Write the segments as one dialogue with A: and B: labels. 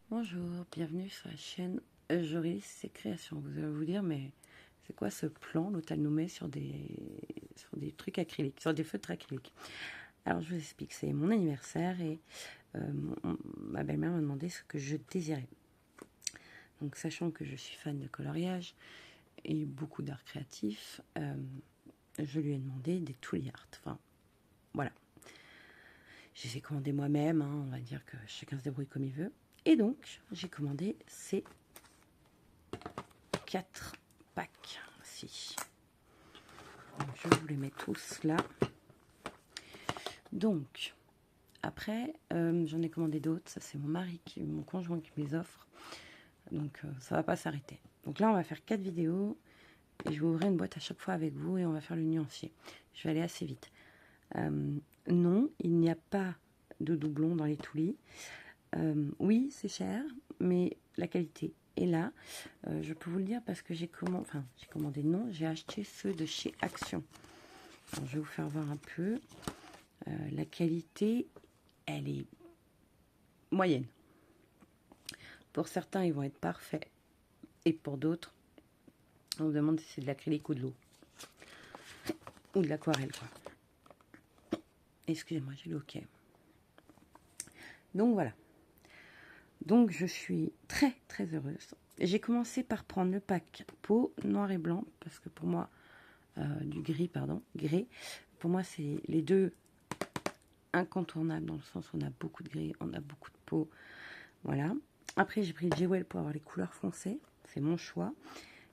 A: Bonjour, bienvenue sur la chaîne Joris et Créations. Vous allez vous dire, mais c'est quoi ce plan? L'autre, elle nous met sur des trucs acryliques, sur des feutres acryliques. Alors, je vous explique, c'est mon anniversaire et ma belle-mère m'a demandé ce que je désirais. Donc, sachant que je suis fan de coloriage et beaucoup d'art créatif, je lui ai demandé des toolie art. Enfin, voilà. J'ai fait commander moi-même, hein, on va dire que chacun se débrouille comme il veut. Et donc, j'ai commandé ces 4 packs ci. Je vous les mets tous là. Donc, après, j'en ai commandé d'autres. Ça, c'est mon conjoint qui me les offre. Donc, ça va pas s'arrêter. Donc là, on va faire 4 vidéos. Et je vais ouvrir une boîte à chaque fois avec vous et on va faire le nuancier. Je vais aller assez vite. Non, il n'y a pas de doublon dans les Toolie. Oui, c'est cher, mais la qualité est là. Je peux vous le dire parce que j'ai commandé, non, j'ai acheté ceux de chez Action. Alors, je vais vous faire voir un peu. La qualité, elle est moyenne. Pour certains, ils vont être parfaits. Et pour d'autres, on vous demande si c'est de l'acrylique ou de l'eau. Ou de l'aquarelle, quoi. Excusez-moi, j'ai le OK. Donc voilà. Donc je suis très très heureuse. J'ai commencé par prendre le pack peau noir et blanc parce que pour moi, gris. Pour moi, c'est les deux incontournables dans le sens où on a beaucoup de gris, on a beaucoup de peau. Voilà. Après, j'ai pris le Jewel pour avoir les couleurs foncées. C'est mon choix.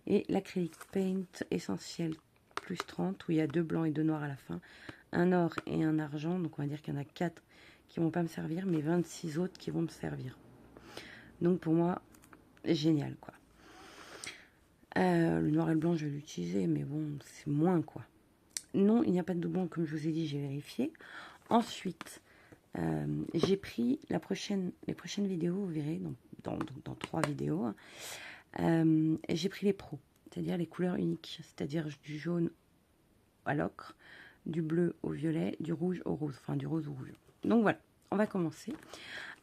A: Et l'acrylic paint essentiel plus 30 où il y a 2 blancs et 2 noirs à la fin. Un or et un argent. Donc on va dire qu'il y en a 4 qui ne vont pas me servir, mais 26 autres qui vont me servir. Donc pour moi, génial quoi. Le noir et le blanc, je vais l'utiliser, mais bon, c'est moins quoi. Non, il n'y a pas de doublon, comme je vous ai dit, j'ai vérifié. Ensuite, j'ai pris les prochaines vidéos, vous verrez, dans 3 vidéos. J'ai pris les pros, c'est-à-dire les couleurs uniques, c'est-à-dire du jaune à l'ocre, du bleu au violet, du rouge au rose, enfin du rose au rouge. Donc voilà, on va commencer.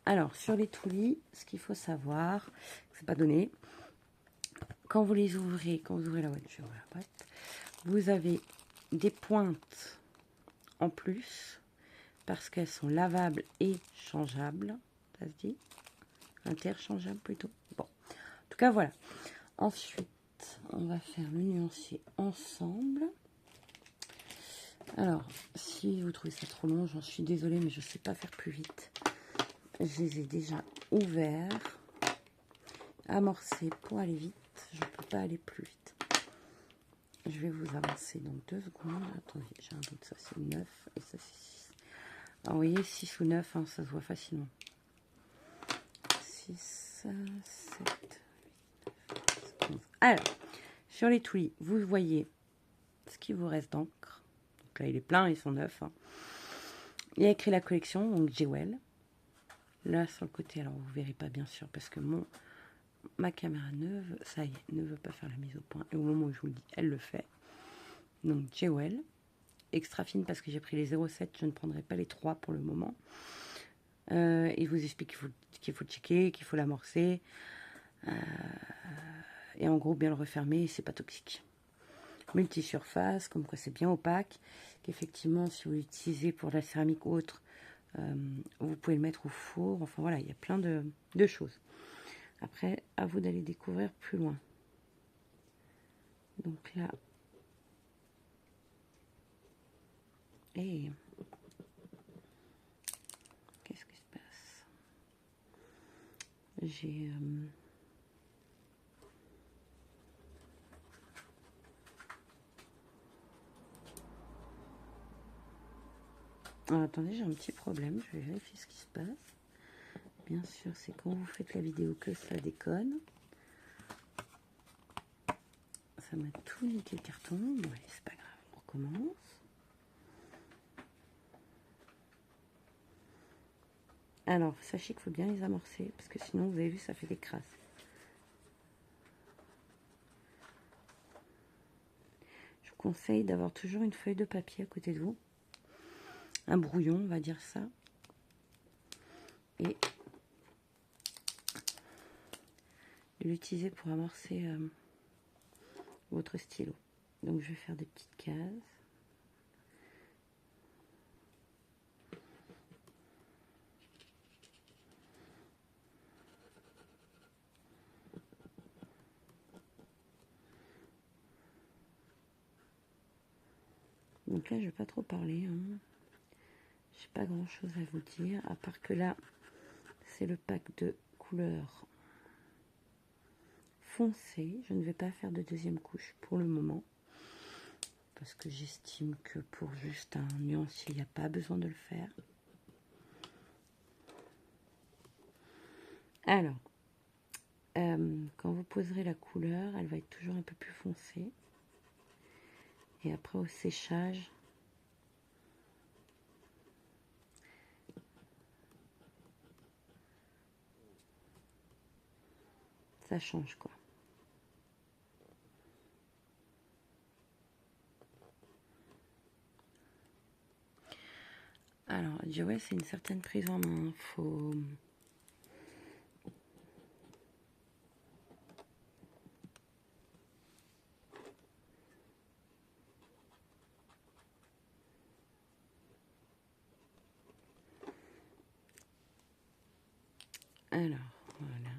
A: Alors, sur les Toolie, ce qu'il faut savoir, c'est pas donné. Quand vous les ouvrez, quand vous ouvrez la boîte, je vais ouvrir la boîte, vous avez des pointes en plus parce qu'elles sont lavables et changeables. Ça se dit interchangeables plutôt. Bon, en tout cas, voilà. Ensuite, on va faire le nuancier ensemble. Alors, si vous trouvez ça trop long, j'en suis désolée, mais je ne sais pas faire plus vite. Je les ai déjà ouverts, amorcés pour aller vite. Je ne peux pas aller plus vite. Je vais vous avancer dans 2 secondes. Attendez, j'ai un doute, ça c'est 9 et ça c'est 6. Alors, vous voyez, 6 ou 9, hein, ça se voit facilement. 6, 7, 8, 9, 11. Alors, sur les Toolie, vous voyez ce qui vous reste d'encre. Donc là, il est plein, ils sont neufs. Hein. Il y a écrit la collection, donc Jewel. Là, sur le côté, alors vous ne verrez pas bien sûr, parce que ma caméra ça y est, ne veut pas faire la mise au point. Et au moment où je vous le dis, elle le fait. Donc Jewel, extra fine parce que j'ai pris les 0,7, je ne prendrai pas les 3 pour le moment. Il vous explique qu'il faut checker, qu'il faut l'amorcer. Et en gros, bien le refermer, c'est pas toxique. Multisurface, comme quoi c'est bien opaque. Qu'effectivement, si vous l'utilisez pour de la céramique ou autre, vous pouvez le mettre au four. Enfin voilà, il y a plein de choses. Après, à vous d'aller découvrir plus loin. Donc là, et qu'est-ce qui se passe? J'ai alors, attendez, j'ai un petit problème. Je vais vérifier ce qui se passe. Bien sûr, c'est quand vous faites la vidéo que ça déconne. Ça m'a tout niqué le carton. Bon, allez, c'est pas grave, on recommence. Alors, sachez qu'il faut bien les amorcer, parce que sinon, vous avez vu, ça fait des crasses. Je vous conseille d'avoir toujours une feuille de papier à côté de vous. Un brouillon, on va dire ça. Et l'utiliser pour amorcer votre stylo. Donc je vais faire des petites cases. Donc là, je vais pas trop parler. Hein. J'ai pas grand chose à vous dire, à part que là, c'est le pack de couleurs foncées. Je ne vais pas faire de deuxième couche pour le moment. Parce que j'estime que pour juste un nuancier, il n'y a pas besoin de le faire. Alors, quand vous poserez la couleur, elle va être toujours un peu plus foncée. Et après, au séchage, ça change quoi. Alors, ouais, c'est une certaine prise en main. Faut... Alors, voilà.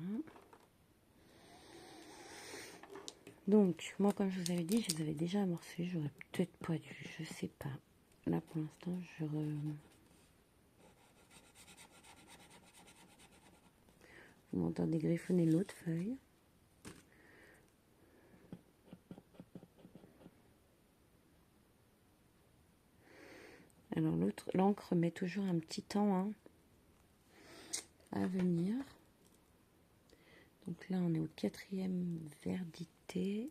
A: Donc, moi, comme je vous avais dit, je les avais déjà amorcés. J'aurais peut-être pas dû, je sais pas. Là, pour l'instant, vous m'entendez griffonner l'autre feuille. Alors, l'encre met toujours un petit temps hein, à venir. Donc là, on est au 4e verdité.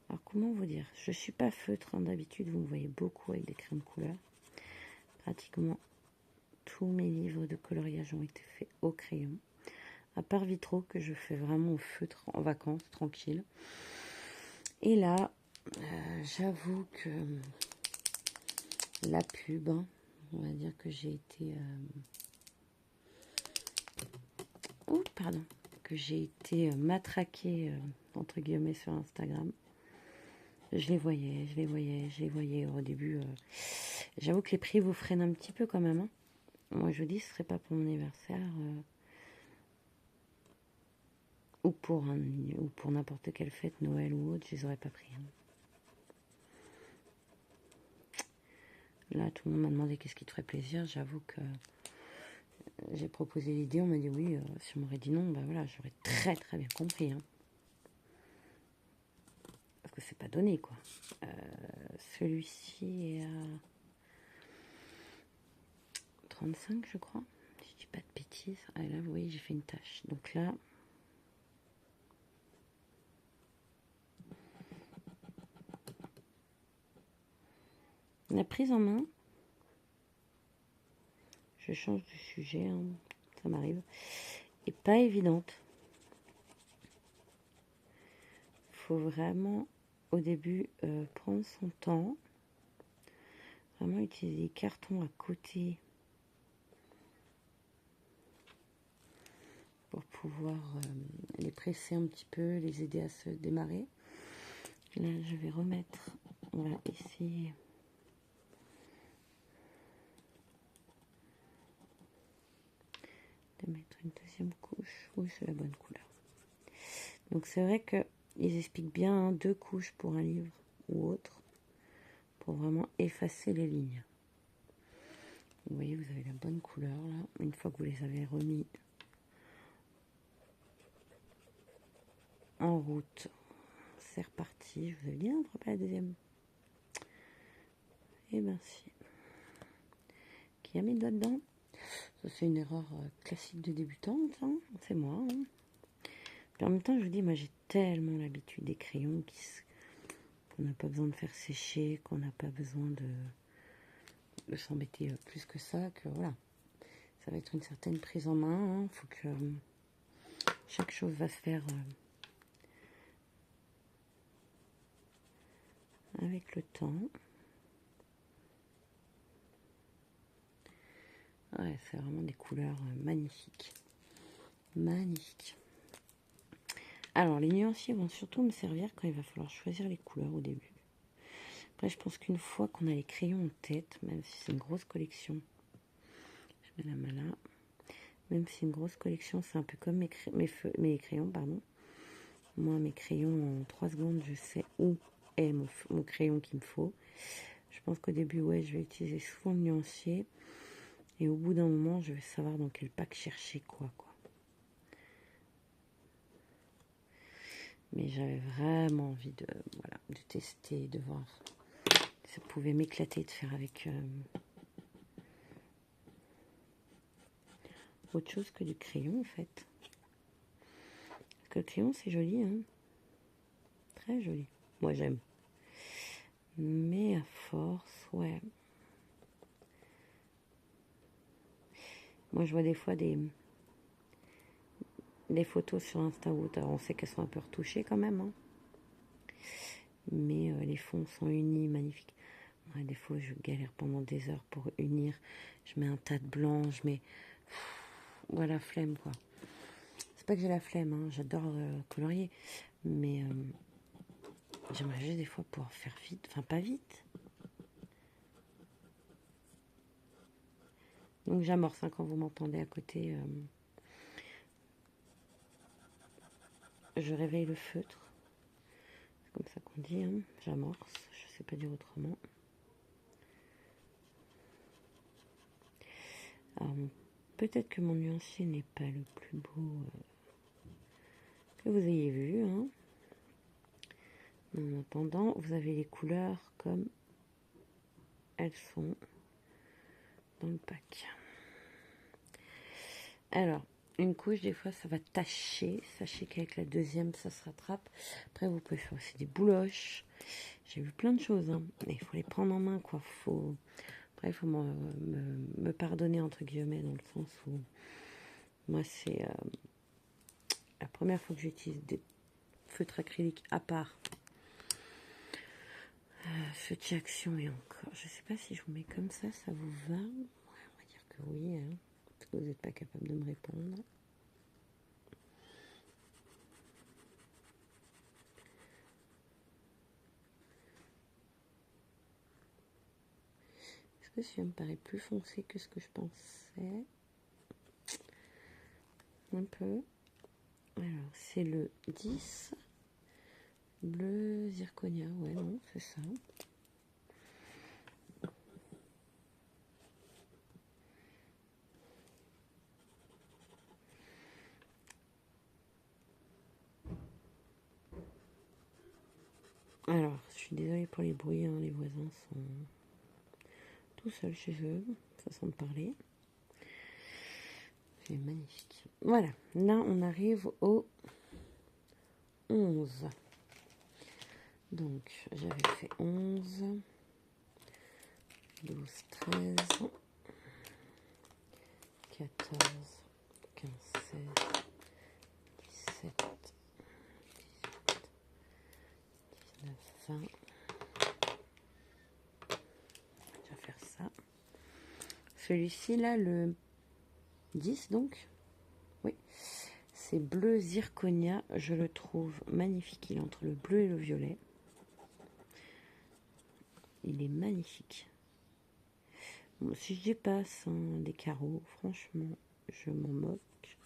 A: Alors, comment vous dire? Je suis pas feutre. Hein, d'habitude, vous me voyez beaucoup avec des crèmes couleur. Pratiquement tous mes livres de coloriage ont été faits au crayon. À part Vitro, que je fais vraiment au feutre en vacances, tranquille. Et là, j'avoue que la pub, hein, on va dire que j'ai été... Oh, pardon. Que j'ai été matraquée, entre guillemets, sur Instagram. Je les voyais. Au début, j'avoue que les prix vous freinent un petit peu quand même. Hein. Moi, je vous dis, ce serait pas pour mon anniversaire ou pour n'importe quelle fête, Noël ou autre, je les aurais pas pris. Hein. Là, tout le monde m'a demandé qu'est-ce qui te ferait plaisir. J'avoue que j'ai proposé l'idée, on m'a dit oui. Si on m'aurait dit non, bah voilà, j'aurais très très bien compris. Hein. Parce que c'est pas donné, quoi. Celui-ci est à 35, je crois. Si je dis pas de bêtises. Ah, là, vous voyez, j'ai fait une tache. Donc là... La prise en main, je change de sujet, hein, ça m'arrive, est pas évidente. Il faut vraiment, au début, prendre son temps, vraiment utiliser les cartons à côté pour pouvoir les presser un petit peu, les aider à se démarrer. Là, je vais remettre, voilà, ici... de mettre une deuxième couche. Oui, c'est la bonne couleur. Donc c'est vrai que ils expliquent bien hein, 2 couches pour un livre ou autre pour vraiment effacer les lignes. Vous voyez, vous avez la bonne couleur là. Une fois que vous les avez remis en route, c'est reparti. Je vous avais dit, non, pas la deuxième. Et ben si. Qui a mis le doigt dedans? Ça, c'est une erreur classique de débutante, hein. C'est moi. Hein. Puis en même temps, je vous dis, moi j'ai tellement l'habitude des crayons qu'on n'a pas besoin de faire sécher, qu'on n'a pas besoin de s'embêter plus que ça, que voilà. Ça va être une certaine prise en main. Il faut que chaque chose va se faire avec le temps. Ouais, c'est vraiment des couleurs magnifiques. Magnifiques. Alors, les nuanciers vont surtout me servir quand il va falloir choisir les couleurs au début. Après, je pense qu'une fois qu'on a les crayons en tête, même si c'est une grosse collection, je mets la main là, même si c'est une grosse collection, c'est un peu comme mes crayons, pardon. Moi, mes crayons, en 3 secondes, je sais où est mon crayon qu'il me faut. Je pense qu'au début, ouais, je vais utiliser souvent le nuancier. Et au bout d'un moment, je vais savoir dans quel pack chercher quoi. Mais j'avais vraiment envie de tester, de voir si ça pouvait m'éclater de faire avec autre chose que du crayon, en fait. Parce que le crayon, c'est joli, hein. Très joli. Moi, j'aime. Mais à force, ouais. Moi, je vois des fois des photos sur Insta où on sait qu'elles sont un peu retouchées quand même, hein. Mais les fonds sont unis, magnifiques. Ouais, des fois, je galère pendant des heures pour unir. Je mets un tas de blanc, je mets... Voilà, flemme, quoi. C'est pas que j'ai la flemme, hein. J'adore colorier. Mais j'aimerais juste des fois pouvoir faire vite. Enfin, pas vite. Donc, j'amorce, hein, quand vous m'entendez à côté. Je réveille le feutre. C'est comme ça qu'on dit, hein. J'amorce. Je sais pas dire autrement. Alors, peut-être que mon nuancier n'est pas le plus beau que vous ayez vu, hein. En attendant, vous avez les couleurs comme elles sont dans le pack. Alors, une couche, des fois, ça va tacher. Sachez qu'avec la deuxième, ça se rattrape. Après, vous pouvez faire aussi des bouloches. J'ai vu plein de choses, hein. Mais il faut les prendre en main, quoi. Après, il faut me pardonner, entre guillemets, dans le sens où moi, c'est la première fois que j'utilise des feutres acryliques à part. Feutre action et encore. Je sais pas si je vous mets comme ça vous va. Ouais, on va dire que oui, hein. Parce que vous n'êtes pas capable de me répondre. Est-ce que ça me paraît plus foncé que ce que je pensais? Un peu. Alors, c'est le 10. Bleu zirconia. Ouais, non, c'est ça. Alors, je suis désolée pour les bruits, hein, les voisins sont tout seuls chez eux, façon de parler. C'est magnifique. Voilà, là on arrive au 11. Donc, j'avais fait 11, 12, 13, 14, 15, 16, 17, 18, 19, 20. Je vais faire ça. Celui-ci, là, le 10, donc. Oui. C'est bleu zirconia. Je le trouve magnifique. Il est entre le bleu et le violet. Il est magnifique. Bon, si je dépasse des carreaux, franchement, je m'en moque.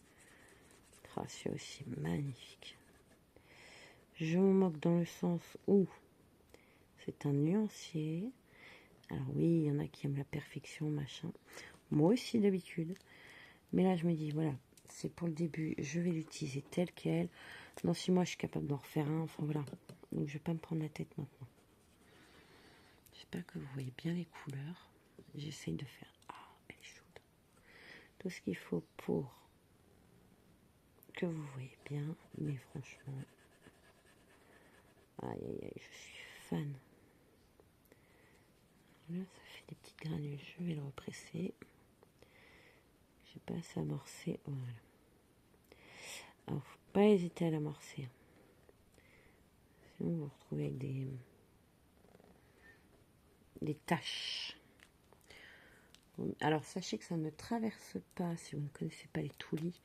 A: Ah, c'est aussi magnifique. Je m'en moque dans le sens où c'est un nuancier. Alors oui, il y en a qui aiment la perfection, machin. Moi aussi d'habitude. Mais là, je me dis, voilà, c'est pour le début. Je vais l'utiliser tel quel. Dans 6 mois, je suis capable d'en refaire un. Enfin, voilà. Donc, je vais pas me prendre la tête maintenant. J'espère que vous voyez bien les couleurs. J'essaye de faire... Ah, elle est chaude. Tout ce qu'il faut pour que vous voyez bien. Mais franchement... Aïe, aïe, aïe, je suis fan. Là, ça fait des petites granules. Je vais le represser. Je sais pas s'amorcer. Voilà. Alors, faut pas hésiter à l'amorcer. Sinon, vous vous retrouvez avec des taches. Alors sachez que ça ne traverse pas, si vous ne connaissez pas les Toulis,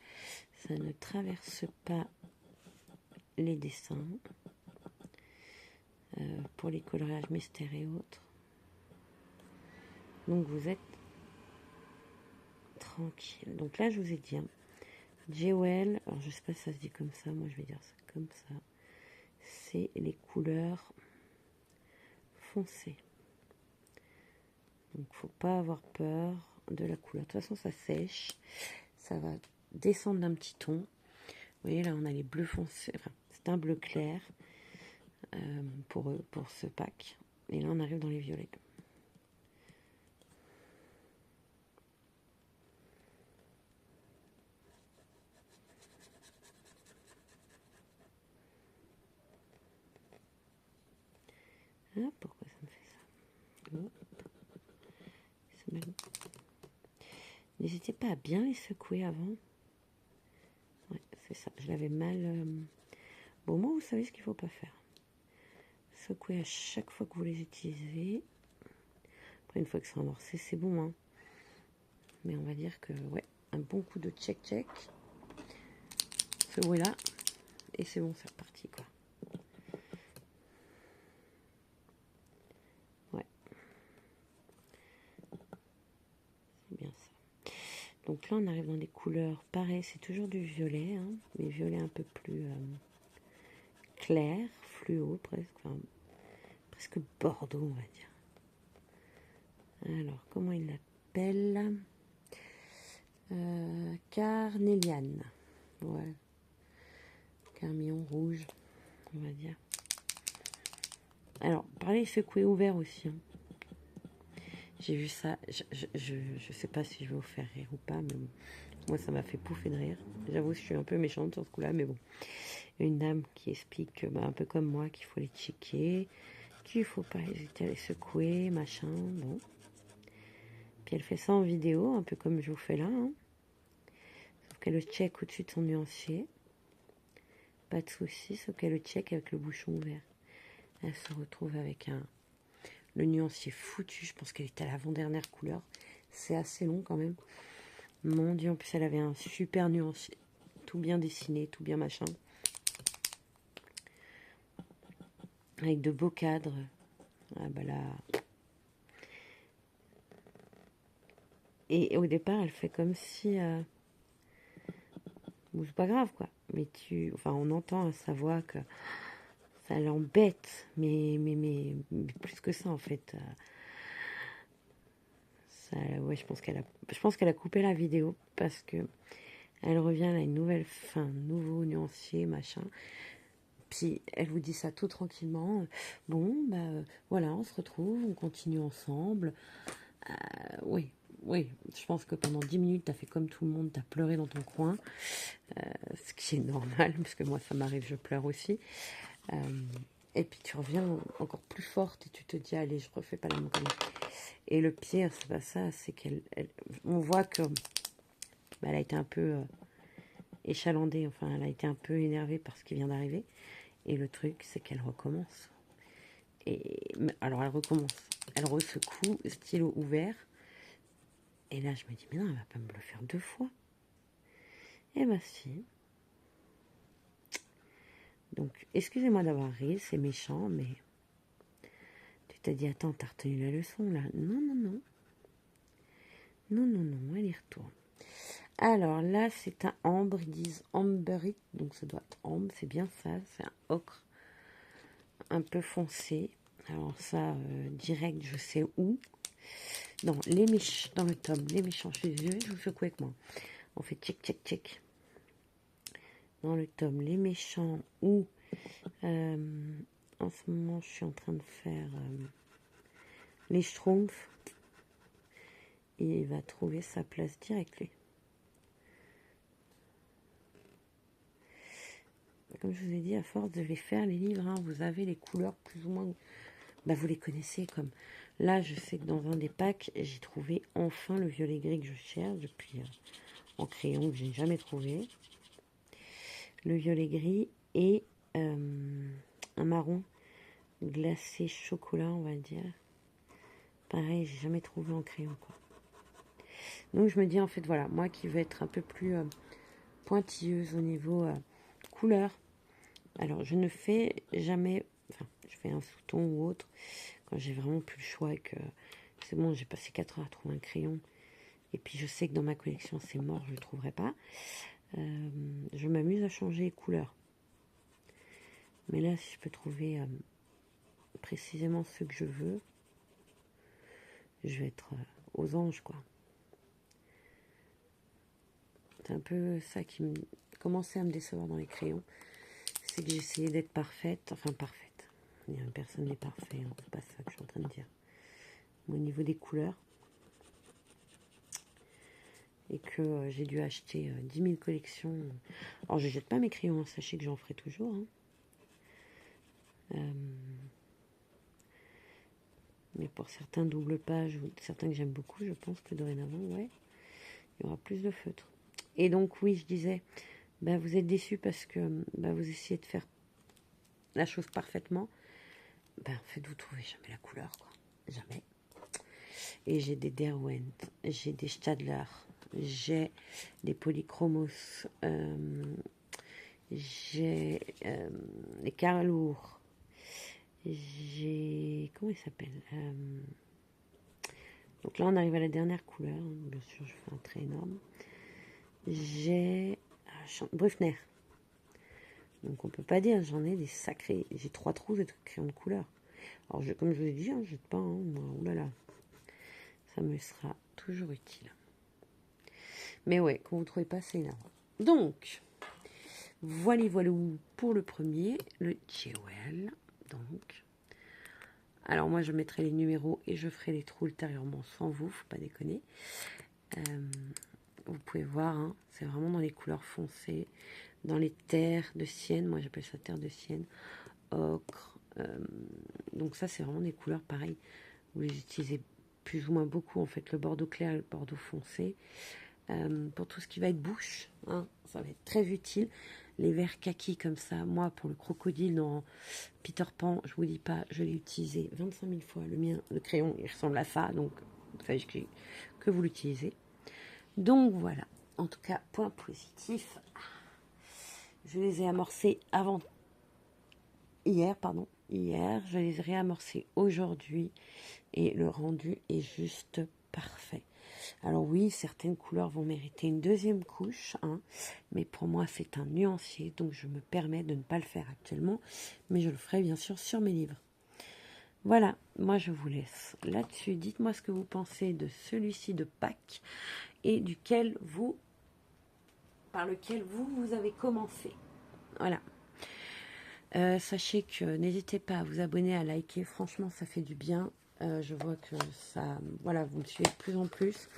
A: ça ne traverse pas les dessins pour les coloriages mystères et autres. Donc vous êtes tranquille. Donc là je vous ai dit, hein, Jewel, alors je sais pas si ça se dit comme ça, moi je vais dire ça comme ça. C'est les couleurs foncées. Donc faut pas avoir peur de la couleur. De toute façon ça sèche, ça va descendre d'un petit ton. Vous voyez là on a les bleus foncés, enfin c'est un bleu clair pour ce pack. Et là on arrive dans les violets. Ah, pourquoi ça me fait ça? N'hésitez pas à bien les secouer avant. Ouais, c'est ça. Je l'avais mal. Bon, moi, vous savez ce qu'il ne faut pas faire. Secouer à chaque fois que vous les utilisez. Après, une fois que c'est amorcé, c'est bon. Hein. Mais on va dire que, ouais, un bon coup de check-check. Secouer là. Et c'est bon, c'est reparti, quoi. Ouais. C'est bien ça. Donc là, on arrive dans des couleurs pareilles. C'est toujours du violet, hein, mais violet un peu plus clair, fluo presque. Enfin, presque bordeaux, on va dire. Alors, comment il l'appelle Carnéliane. Ouais. Carmillon rouge, on va dire. Alors, pareil, secoué ouvert aussi. Hein. J'ai vu ça. Je sais pas si je vais vous faire rire ou pas, mais bon. Moi, ça m'a fait pouffer de rire. J'avoue, je suis un peu méchante sur ce coup-là, mais bon. Une dame qui explique, un peu comme moi, qu'il faut les checker, qu'il faut pas hésiter à les secouer, machin, bon. Puis elle fait ça en vidéo, un peu comme je vous fais là. Hein. Sauf qu'elle le check au-dessus de son nuancier. Pas de soucis, sauf qu'elle le check avec le bouchon ouvert. Elle se retrouve avec le nuancier foutu. Je pense qu'elle était à l'avant-dernière couleur. C'est assez long quand même. Mon Dieu, en plus elle avait un super nuancier. Tout bien dessiné, tout bien machin. Avec de beaux cadres. Ah bah là... Et au départ, elle fait comme si... Bon, c'est pas grave, quoi. Mais enfin, on entend à sa voix que ça l'embête. Mais plus que ça, en fait. Ouais, je pense qu'elle a coupé la vidéo parce que elle revient à une nouvelle fin, nouveau nuancier, machin. Puis elle vous dit ça tout tranquillement. Bon, bah voilà, on se retrouve, on continue ensemble. Oui, oui, je pense que pendant 10 minutes, t'as fait comme tout le monde, t'as pleuré dans ton coin. Ce qui est normal, parce que moi, ça m'arrive, je pleure aussi. Et puis tu reviens encore plus forte et tu te dis, allez, je refais pas la même connerie. Et le pire, c'est pas ça, c'est on voit que elle a été un peu échalandée, enfin, elle a été un peu énervée par ce qui vient d'arriver. Et le truc, c'est qu'elle recommence. Alors, elle recommence. Elle ressecoue, stylo ouvert. Et là, je me dis, mais non, elle va pas me le faire 2 fois. Eh ben, si. Donc, excusez-moi d'avoir ri, c'est méchant, mais tu t'as dit, attends, t'as retenu la leçon, là. Non, non, non. Non, non, non, elle y retourne. Alors là, c'est un ambre, ils disent amberite, donc ça doit être ambre, c'est bien ça, c'est un ocre un peu foncé. Alors ça, direct, je sais où. Non, dans le tome, les méchants, je suis désolée, je vous secoue avec moi. On fait check, check, check. Dans le tome, les méchants, où en ce moment, je suis en train de faire les Schtroumpfs. Il va trouver sa place direct, lui. Comme je vous ai dit, à force de les faire, les livres, hein, vous avez les couleurs plus ou moins... Bah, vous les connaissez comme... Là, je sais que dans un des packs, j'ai trouvé enfin le violet gris que je cherche depuis en crayon que je n'ai jamais trouvé. Le violet gris et un marron glacé chocolat, on va dire. Pareil, j'ai jamais trouvé en crayon, quoi. Donc je me dis en fait voilà, moi qui veux être un peu plus pointilleuse au niveau couleur, alors je ne fais jamais, enfin je fais un sous-ton ou autre quand j'ai vraiment plus le choix et que c'est bon, j'ai passé 4 heures à trouver un crayon et puis je sais que dans ma collection c'est mort, je ne le trouverai pas. Je m'amuse à changer les couleurs. Mais là, si je peux trouver précisément ce que je veux, je vais être aux anges, quoi. C'est un peu ça qui me commençait à me décevoir dans les crayons. C'est que j'essayais d'être parfaite, enfin parfaite. Personne n'est parfait, hein, c'est pas ça que je suis en train de dire. Mais au niveau des couleurs, et que j'ai dû acheter 10 000 collections. Alors, je jette pas mes crayons, hein, sachez que j'en ferai toujours. Hein. Mais pour certains double pages ou certains que j'aime beaucoup, je pense que dorénavant, ouais, il y aura plus de feutres. Et donc, oui, je disais, bah, vous êtes déçus parce que bah, vous essayez de faire la chose parfaitement. Bah, en fait, vous trouvez jamais la couleur, quoi. Jamais. Et j'ai des Derwent, j'ai des Stadler, j'ai des Polychromos, j'ai les Carlour, j'ai... Comment il s'appelle donc là, on arrive à la dernière couleur. Bien sûr, je fais un trait énorme. J'ai Bruckner. Donc on peut pas dire, j'en ai des sacrés. J'ai 3 trous de crayons de couleur. Alors comme je vous ai dit, je jette pas. Oulala, ça me sera toujours utile. Mais ouais, quand vous ne trouvez pas, c'est énorme. Donc, voilà pour le premier, le Jewel. Donc, alors moi je mettrai les numéros et je ferai les trous ultérieurement sans vous, faut pas déconner. Vous pouvez voir, hein, c'est vraiment dans les couleurs foncées, dans les terres de sienne, moi j'appelle ça terre de sienne, ocre. Donc ça c'est vraiment des couleurs pareilles. Vous les utilisez plus ou moins beaucoup en fait, le bordeaux clair et le bordeaux foncé. Pour tout ce qui va être bouche, hein, ça va être très utile. Les verts kaki comme ça, moi pour le crocodile dans Peter Pan, je vous dis pas, je l'ai utilisé 25 000 fois. Le mien, le crayon, il ressemble à ça, donc il faut que vous l'utilisez. Donc voilà, en tout cas, point positif. Je les ai amorcés hier, je les ai réamorcés aujourd'hui et le rendu est juste parfait. Alors oui, certaines couleurs vont mériter une deuxième couche, hein, mais pour moi c'est un nuancier, donc je me permets de ne pas le faire actuellement, mais je le ferai bien sûr sur mes livres. Voilà, moi je vous laisse là-dessus. Dites-moi ce que vous pensez de celui-ci de Pâques et par lequel vous avez commencé. Voilà. Sachez que n'hésitez pas à vous abonner, à liker, franchement ça fait du bien. Je vois que ça, voilà, vous me suivez de plus en plus.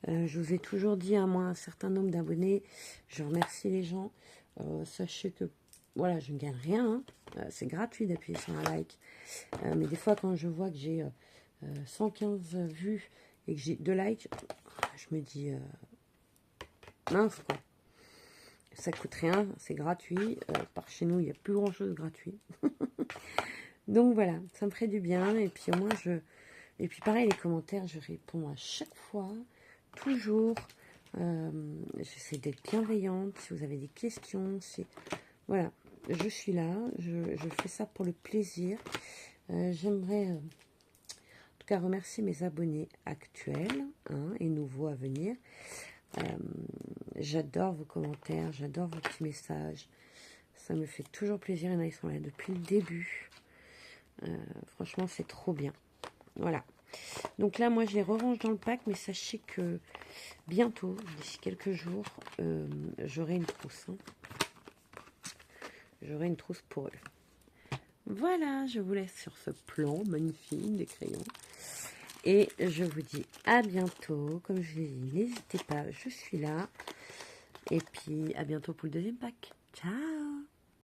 A: Je vous ai toujours dit à moi un certain nombre d'abonnés. Je remercie les gens. Sachez que voilà, je ne gagne rien. Hein. C'est gratuit d'appuyer sur un like. Mais des fois, quand je vois que j'ai 115 vues et que j'ai 2 likes, je me dis mince quoi. Ça coûte rien, c'est gratuit. Par chez nous, il n'y a plus grand chose gratuit. Donc voilà, ça me ferait du bien. Et puis moi, et puis pareil, les commentaires, je réponds à chaque fois, toujours. J'essaie d'être bienveillante. Si vous avez des questions, voilà, je suis là. Je fais ça pour le plaisir. J'aimerais, en tout cas, remercier mes abonnés actuels, hein, et nouveaux à venir. J'adore vos commentaires, j'adore vos petits messages. Ça me fait toujours plaisir. Il y en a qui sont là depuis le début. Franchement, c'est trop bien. Voilà. Donc là, moi, je les re-range dans le pack, mais sachez que bientôt, d'ici quelques jours, j'aurai une trousse. Hein. J'aurai une trousse pour eux. Voilà, je vous laisse sur ce plan magnifique des crayons. Et je vous dis à bientôt. Comme je l'ai dit, n'hésitez pas, je suis là. Et puis, à bientôt pour le deuxième pack. Ciao!